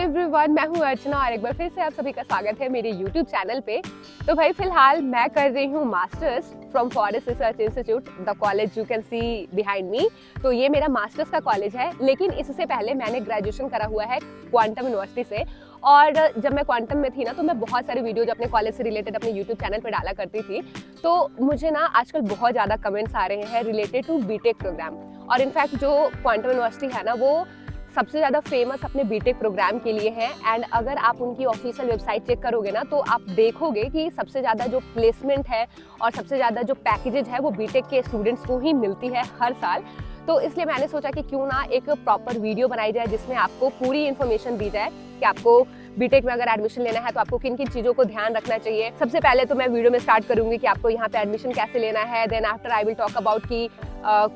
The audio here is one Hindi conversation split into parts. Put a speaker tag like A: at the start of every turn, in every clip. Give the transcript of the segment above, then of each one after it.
A: एवरीवन, मैं हूँ अर्चना और एक बार फिर से आप सभी का स्वागत है मेरे YouTube चैनल पे। तो भाई फिलहाल मैं कर रही हूँ masters from forest research institute, the college you can see behind me. तो ये मेरा मास्टर्स का कॉलेज है, लेकिन इससे पहले मैंने ग्रेजुएशन करा हुआ है क्वांटम यूनिवर्सिटी से। और जब मैं क्वांटम में थी ना, तो मैं बहुत सारे वीडियोज अपने कॉलेज से रिलेटेड अपने यूट्यूब चैनल पर डाला करती थी। तो मुझे ना आजकल बहुत ज़्यादा कमेंट्स आ रहे हैं रिलेटेड टू बीटेक प्रोग्राम। और इनफैक्ट जो क्वांटम यूनिवर्सिटी है ना, वो सबसे ज़्यादा फेमस अपने बीटेक प्रोग्राम के लिए है। एंड अगर आप उनकी ऑफिशियल वेबसाइट चेक करोगे ना, तो आप देखोगे कि सबसे ज़्यादा जो प्लेसमेंट है और सबसे ज़्यादा जो पैकेजेज है वो बीटेक के स्टूडेंट्स को ही मिलती है हर साल। तो इसलिए मैंने सोचा कि क्यों ना एक प्रॉपर वीडियो बनाई जाए जिसमें आपको पूरी इन्फॉर्मेशन दी जाए कि आपको बीटेक में अगर एडमिशन लेना है तो आपको किन किन चीज़ों को ध्यान रखना चाहिए। सबसे पहले तो मैं वीडियो में स्टार्ट करूंगी कि आपको यहाँ पे एडमिशन कैसे लेना है। Then after I will talk about कि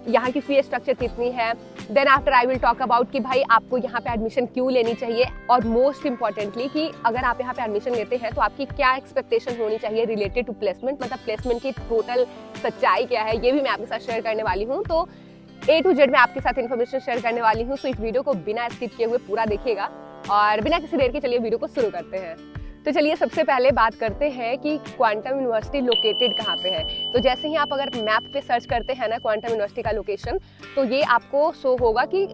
A: यहाँ की फीस स्ट्रक्चर कितनी है। Then after I will talk about कि भाई आपको यहाँ पे एडमिशन क्यों लेनी चाहिए, और मोस्ट इंपॉर्टेंटली कि अगर आप यहाँ पे एडमिशन लेते हैं तो आपकी क्या एक्सपेक्टेशन होनी चाहिए रिलेटेड टू प्लेसमेंट, मतलब प्लेसमेंट की टोटल सच्चाई क्या है, ये भी मैं आपके साथ शेयर करने वाली हूँ। तो A to Z मैं आपके साथ इन्फॉर्मेशन शेयर करने वाली हूँ। सो इस वीडियो को बिना स्किप किए हुए पूरा देखिएगा और बिना किसी देर के चलिए वीडियो को शुरू करते हैं। तो चलिए सबसे पहले बात करते हैं कि क्वांटम यूनिवर्सिटी लोकेटेड कहाँ पे है। तो जैसे ही आप अगर मैप पे सर्च करते हैं ना क्वांटम यूनिवर्सिटी का लोकेशन, तो ये आपको शो होगा कि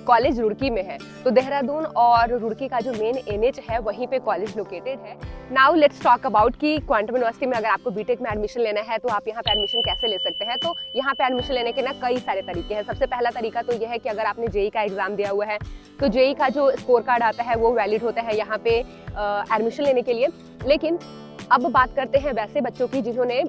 A: कॉलेज रुड़की में है। तो देहरादून और रुड़की का जो मेन NH है वहीं पे कॉलेज लोकेटेड है। नाउ लेट्स टॉक अबाउट कि क्वांटम यूनिवर्सिटी में अगर आपको बीटेक में एडमिशन लेना है तो आप यहाँ पे एडमिशन कैसे ले सकते हैं। तो यहाँ पे एडमिशन लेने के ना कई सारे तरीके हैं। सबसे पहला तरीका तो यह है कि अगर आपने जेई का एग्जाम दिया हुआ है तो जेई का जो स्कोर कार्ड आता है वो वैलिड होता है यहाँ पे एडमिशन लेने के लिए। लेकिन अब बात करते हैं वैसे बच्चों की जिन्होंने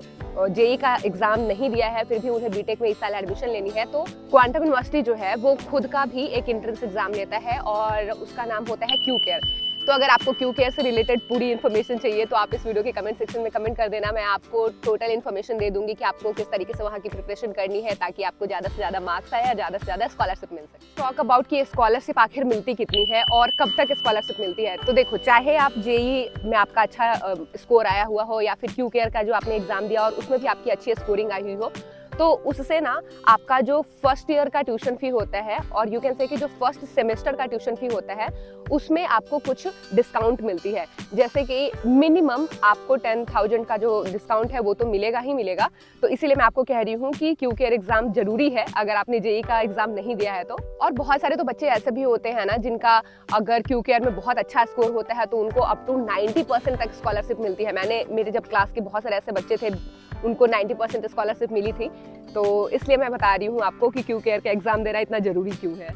A: जेई का एग्जाम नहीं दिया है फिर भी उन्हें बीटेक में इस साल एडमिशन लेनी है। तो क्वांटम यूनिवर्सिटी जो है वो खुद का भी एक एंट्रेंस एग्जाम लेता है और उसका नाम होता है क्यू केयर। तो अगर आपको क्यू केयर से रिलेटेड पूरी इन्फॉर्मेशन चाहिए तो आप इस वीडियो के कमेंट सेक्शन में कमेंट कर देना। मैं आपको टोटल इन्फॉर्मेशन दे दूंगी कि आपको किस तरीके से वहाँ की प्रिपरेशन करनी है ताकि आपको ज़्यादा से ज़्यादा मार्क्स आए और ज़्यादा से ज़्यादा स्कॉलरशिप मिल सके। टॉक अबाउट कि स्कॉलरशिप आखिर मिलती कितनी है और कब तक स्कॉलरशिप मिलती है। तो देखो, चाहे आप जेई में आपका अच्छा स्कोर आया हुआ हो या फिर क्यू केयर का जो आपने एग्जाम दिया और उसमें भी आपकी अच्छी स्कोरिंग आई हुई हो, तो उससे ना आपका जो फर्स्ट ईयर का ट्यूशन फी होता है और यू कैन से कि जो फर्स्ट सेमेस्टर का ट्यूशन फी होता है उसमें आपको कुछ डिस्काउंट मिलती है। जैसे कि मिनिमम आपको 10,000 का जो डिस्काउंट है वो तो मिलेगा ही मिलेगा। तो इसीलिए मैं आपको कह रही हूँ कि क्यू केयर एग्जाम जरूरी है अगर आपने जेई का एग्जाम नहीं दिया है तो। और बहुत सारे तो बच्चे ऐसे भी होते हैं ना जिनका अगर क्यू केयर में बहुत अच्छा स्कोर होता है तो उनको अप टू 90% तक स्कॉलरशिप मिलती है। मेरे जब क्लास के बहुत सारे ऐसे बच्चे थे उनको 90% स्कॉलरशिप मिली थी। तो इसलिए मैं बता रही हूँ आपको कि क्यू केयर का एग्जाम देना इतना जरूरी क्यों है।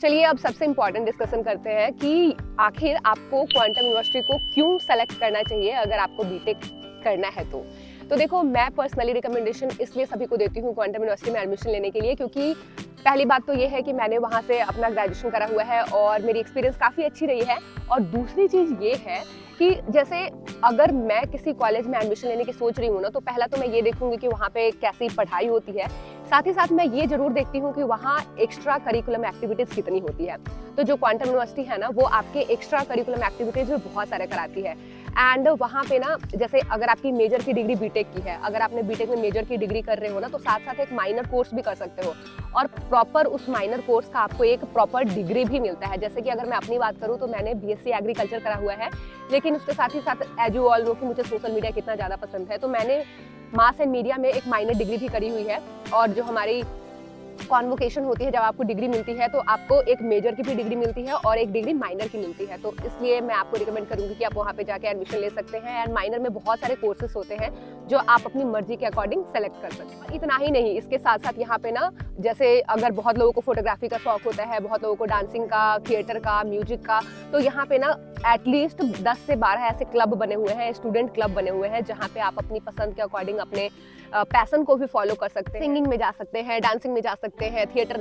A: चलिए अब सबसे इम्पोर्टेंट डिस्कशन करते हैं कि आखिर आपको क्वांटम यूनिवर्सिटी को क्यों सेलेक्ट करना चाहिए अगर आपको बीटेक करना है तो देखो, मैं पर्सनली रिकमेंडेशन इसलिए सभी को देती हूँ क्वांटम यूनिवर्सिटी में एडमिशन लेने के लिए, क्योंकि पहली बात तो ये है कि मैंने वहाँ से अपना ग्रेजुएशन करा हुआ है और मेरी एक्सपीरियंस काफ़ी अच्छी रही है। और दूसरी चीज़ ये है कि जैसे अगर मैं किसी कॉलेज में एडमिशन लेने की सोच रही हूँ ना, तो पहला तो मैं ये देखूंगी कि वहाँ पे कैसी पढ़ाई होती है। साथ ही साथ मैं ये जरूर देखती हूँ कि वहाँ एक्स्ट्रा करिकुलम एक्टिविटीज़ कितनी होती है। तो जो क्वांटम यूनिवर्सिटी है ना, वो आपके एक्स्ट्रा करिकुलम एक्टिविटीज़ भी बहुत सारे कराती है। एंड वहाँ पे ना, जैसे अगर आपकी मेजर की डिग्री बीटेक की है, अगर आपने बीटेक में मेजर की डिग्री कर रहे हो ना, तो साथ साथ एक माइनर कोर्स भी कर सकते हो और प्रॉपर उस माइनर कोर्स का आपको एक प्रॉपर डिग्री भी मिलता है। जैसे कि अगर मैं अपनी बात करूँ तो मैंने बीएससी एग्रीकल्चर करा हुआ है, लेकिन उसके साथ ही साथ एज यू ऑल नो कि मुझे सोशल मीडिया कितना ज़्यादा पसंद है, तो मैंने मास एंड मीडिया में एक माइनर डिग्री भी करी हुई है। और जो हमारी कॉन्वोकेशन होती है, जब आपको डिग्री मिलती है तो आपको एक मेजर की भी डिग्री मिलती है और एक डिग्री माइनर की मिलती है। तो इसलिए मैं आपको रिकमेंड करूंगी कि आप वहाँ पे जाके एडमिशन ले सकते हैं। एंड माइनर में बहुत सारे कोर्सेज होते हैं जो आप अपनी मर्जी के अकॉर्डिंग सेलेक्ट कर सकते हैं। इतना ही नहीं, इसके साथ साथ यहाँ पे ना, जैसे अगर बहुत लोगों को फोटोग्राफी का शौक होता है, बहुत लोगों को डांसिंग का, थिएटर का, म्यूजिक का, तो यहाँ पे ना एटलीस्ट 10 से 12 ऐसे क्लब बने हुए हैं, स्टूडेंट क्लब बने हुए हैं, जहाँ पे आप अपनी पसंद के अकॉर्डिंग अपने पैशन को भी फॉलो कर सकते हैं। सिंगिंग में जा सकते हैं, डांसिंग में जा सकते हैं, थिएटर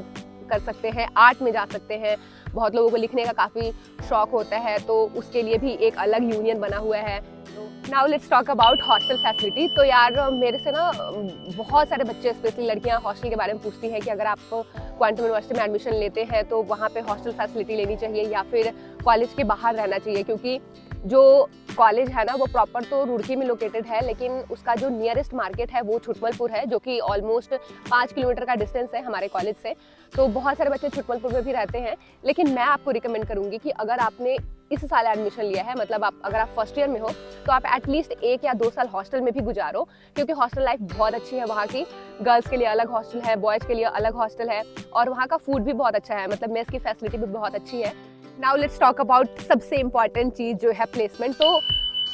A: कर सकते हैं, आर्ट में जा सकते हैं। बहुत लोगों को लिखने का काफ़ी शौक होता है, तो उसके लिए भी एक अलग यूनियन बना हुआ है। Now let's talk about hostel facility. तो यार मेरे से ना बहुत सारे बच्चे, स्पेशली लड़कियां, हॉस्टल के बारे में पूछती हैं कि अगर आप क्वांटम यूनिवर्सिटी में एडमिशन लेते हैं तो वहाँ पे हॉस्टल फैसिलिटी लेनी चाहिए या फिर कॉलेज के बाहर रहना चाहिए, क्योंकि जो कॉलेज है ना वो प्रॉपर तो रुड़की में लोकेटेड है, लेकिन उसका जो नियरेस्ट मार्केट है वो छुटमलपुर है, जो कि ऑलमोस्ट 5 किलोमीटर का डिस्टेंस है हमारे कॉलेज से। तो बहुत सारे बच्चे छुटमलपुर में भी रहते हैं, लेकिन मैं आपको रिकमेंड करूँगी कि अगर आपने इस साल एडमिशन लिया है, मतलब अगर आप फर्स्ट ईयर में हो, तो आप एटलीस्ट 1 या 2 साल हॉस्टल में भी गुजारो, क्योंकि हॉस्टल लाइफ बहुत अच्छी है वहाँ की। गर्ल्स के लिए अलग हॉस्टल है, बॉयज़ के लिए अलग हॉस्टल है, और वहाँ का फूड भी बहुत अच्छा है, मतलब मेस की फैसिलिटी भी बहुत अच्छी है। नाउ लेट्स टॉक अबाउट सबसे इम्पॉर्टेंट चीज़ जो है प्लेसमेंट। तो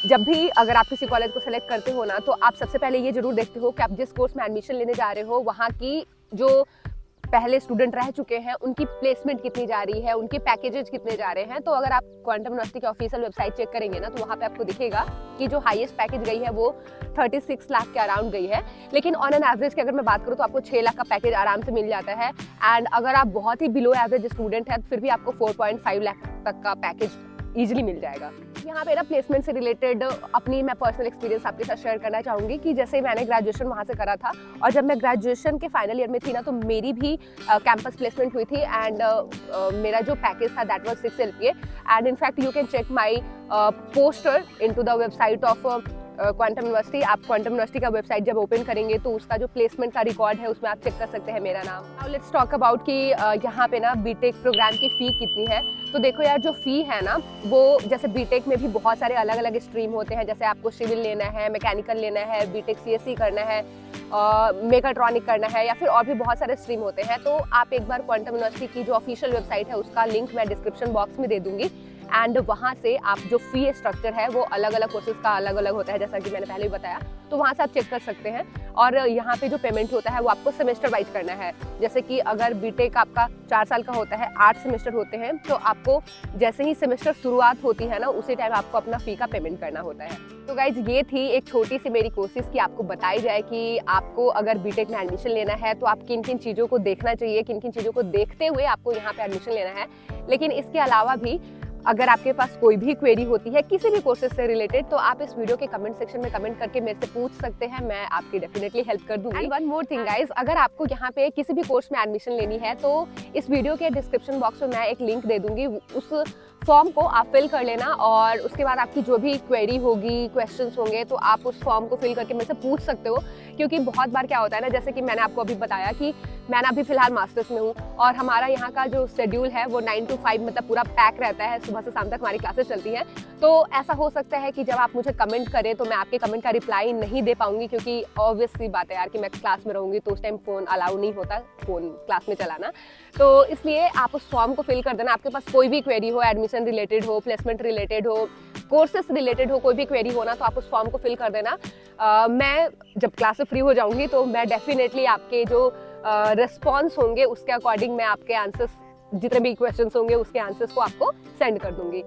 A: जब भी अगर आप किसी कॉलेज को सेलेक्ट करते हो ना, तो आप सबसे पहले ये जरूर देखते हो कि आप जिस कोर्स में एडमिशन लेने जा रहे हो वहाँ की जो पहले स्टूडेंट रह चुके हैं उनकी प्लेसमेंट कितनी जा रही है, उनके पैकेजेस कितने जा रहे हैं। तो अगर आप क्वांटम यूनिवर्सिटी की ऑफिशियल वेबसाइट चेक करेंगे ना, तो वहाँ पे आपको दिखेगा कि जो हाईएस्ट पैकेज गई है वो 36 लाख के अराउंड गई है। लेकिन ऑन एन एवरेज की अगर मैं बात करूँ तो आपको 6 लाख का पैकेज आराम से मिल जाता है। एंड अगर आप बहुत ही बिलो एवरेज स्टूडेंट है तो फिर भी आपको 4.5 लाख तक का पैकेज ईजिली मिल जाएगा। यहाँ पे ना प्लेसमेंट से रिलेटेड अपनी मैं पर्सनल एक्सपीरियंस आपके साथ शेयर करना चाहूँगी कि जैसे मैंने ग्रेजुएशन वहाँ से करा था, और जब मैं ग्रेजुएशन के फाइनल ईयर में थी ना, तो मेरी भी कैंपस प्लेसमेंट हुई थी। एंड मेरा जो पैकेज था that was 6 LPA। And in fact you can check my poster into the website of Quantum University. आप क्वांटम यूनिवर्सिटी का वेबसाइट जब ओपन करेंगे तो उसका जो प्लेसमेंट का रिकॉर्ड है उसमें आप चेक कर सकते हैं मेरा नाम। नाउ लेट्स टॉक अबाउट कि यहाँ पे ना बीटेक प्रोग्राम की फ़ी कितनी है। तो देखो यार, जो फ़ी है ना वो जैसे बीटेक में भी बहुत सारे अलग अलग स्ट्रीम होते हैं, जैसे आपको सिविल लेना है, मैकेनिकल लेना है, बीटेक CSE करना है, मेकाट्रॉनिक करना है, या फिर और भी बहुत सारे स्ट्रीम होते हैं। तो आप एक बार क्वांटम यूनिवर्सिटी की जो ऑफिशियल वेबसाइट है उसका लिंक मैं डिस्क्रिप्शन बॉक्स में दे दूंगी। एंड वहाँ से आप जो फी स्ट्रक्चर है वो अलग अलग कोर्सेज का अलग अलग होता है, जैसा कि मैंने पहले भी बताया, तो वहाँ से आप चेक कर सकते हैं। और यहाँ पे जो पेमेंट होता है वो आपको सेमेस्टर वाइज करना है। जैसे कि अगर बीटेक आपका 4 साल का होता है, 8 सेमेस्टर होते हैं, तो आपको जैसे ही सेमेस्टर शुरुआत होती है ना उसी टाइम आपको अपना फ़ी का पेमेंट करना होता है। तो गाइज ये थी एक छोटी सी मेरी कोशिश कि आपको बताई जाए कि आपको अगर बीटेक में एडमिशन लेना है तो आप किन किन चीज़ों को देखना चाहिए, किन किन चीज़ों को देखते हुए आपको यहाँ पे एडमिशन लेना है। लेकिन इसके अलावा भी अगर आपके पास कोई भी क्वेरी होती है किसी भी कोर्सेज से रिलेटेड, तो आप इस वीडियो के कमेंट सेक्शन में कमेंट करके मेरे से पूछ सकते हैं, मैं आपकी डेफिनेटली हेल्प कर दूंगी। And one more thing guys, अगर आपको यहाँ पे किसी भी कोर्स में एडमिशन लेनी है तो इस वीडियो के डिस्क्रिप्शन बॉक्स में मैं एक लिंक दे दूंगी, उस फॉर्म को आप फिल कर लेना, और उसके बाद आपकी जो भी क्वेरी होगी, क्वेश्चंस होंगे, तो आप उस फॉर्म को फिल करके मेरे से पूछ सकते हो। क्योंकि बहुत बार क्या होता है ना, जैसे कि मैंने आपको अभी बताया कि मैं अभी फिलहाल मास्टर्स में हूँ, और हमारा यहाँ का जो शेड्यूल है वो 9 to 5 मतलब पूरा पैक रहता है, सुबह से शाम तक हमारी क्लासेस चलती हैं। तो ऐसा हो सकता है कि जब आप मुझे कमेंट करें तो मैं आपके कमेंट का रिप्लाई नहीं दे पाऊंगी, क्योंकि ऑब्वियस सी बात है यार कि मैं क्लास में रहूँगी तो उस टाइम फ़ोन अलाउ नहीं होता, फ़ोन क्लास में चलाना। तो इसलिए आप उस फॉर्म को फिल कर देना। आपके पास कोई भी क्वेरी हो, एडमिशन रिलेटेड हो, प्लेसमेंट रिलेटेड हो, कोर्सेस रिलेटेड हो, कोई भी क्वेरी हो ना, तो आप उस फॉर्म को फिल कर देना। मैं जब क्लास से फ्री हो जाऊंगी तो मैं डेफिनेटली आपके जो रिस्पॉन्स होंगे उसके अकॉर्डिंग मैं आपके आंसर्स, जितने भी क्वेश्चंस होंगे उसके आंसर्स को आपको सेंड कर दूंगी।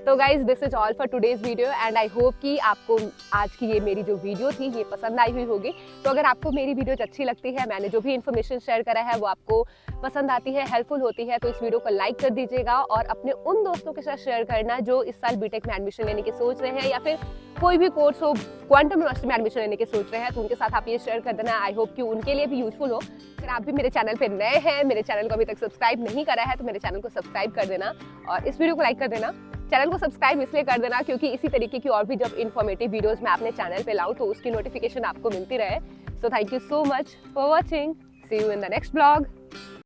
A: तो guys this is all for today's video, and I hope कि आपको आज की ये मेरी जो वीडियो थी ये पसंद आई हुई होगी। तो अगर आपको मेरी वीडियोज अच्छी लगती है, मैंने जो भी इन्फॉर्मेशन शेयर करा है वो आपको पसंद आती है, हेल्पफुल होती है, तो इस वीडियो को लाइक कर दीजिएगा, और अपने उन दोस्तों के साथ शेयर करना जो इस साल बीटेक में एडमिशन लेने की सोच रहे हैं, या फिर कोई भी कोर्स हो, क्वांटम यूनिवर्सिटी में एडमिशन लेने की सोच रहे हैं, तो उनके साथ आप ये शेयर कर देना। आई होप कि उनके लिए भी यूजफुल हो। अगर आप भी मेरे चैनल पे नए हैं, मेरे चैनल को अभी तक सब्सक्राइब नहीं करा है, तो मेरे चैनल को सब्सक्राइब कर देना, और इस वीडियो को लाइक कर देना। चैनल को सब्सक्राइब इसलिए कर देना क्योंकि इसी तरीके की और भी जब इन्फॉर्मेटिव वीडियोस मैं अपने चैनल पे लाऊं तो उसकी नोटिफिकेशन आपको मिलती रहे। So thank you so much for watching, see you in the next blog.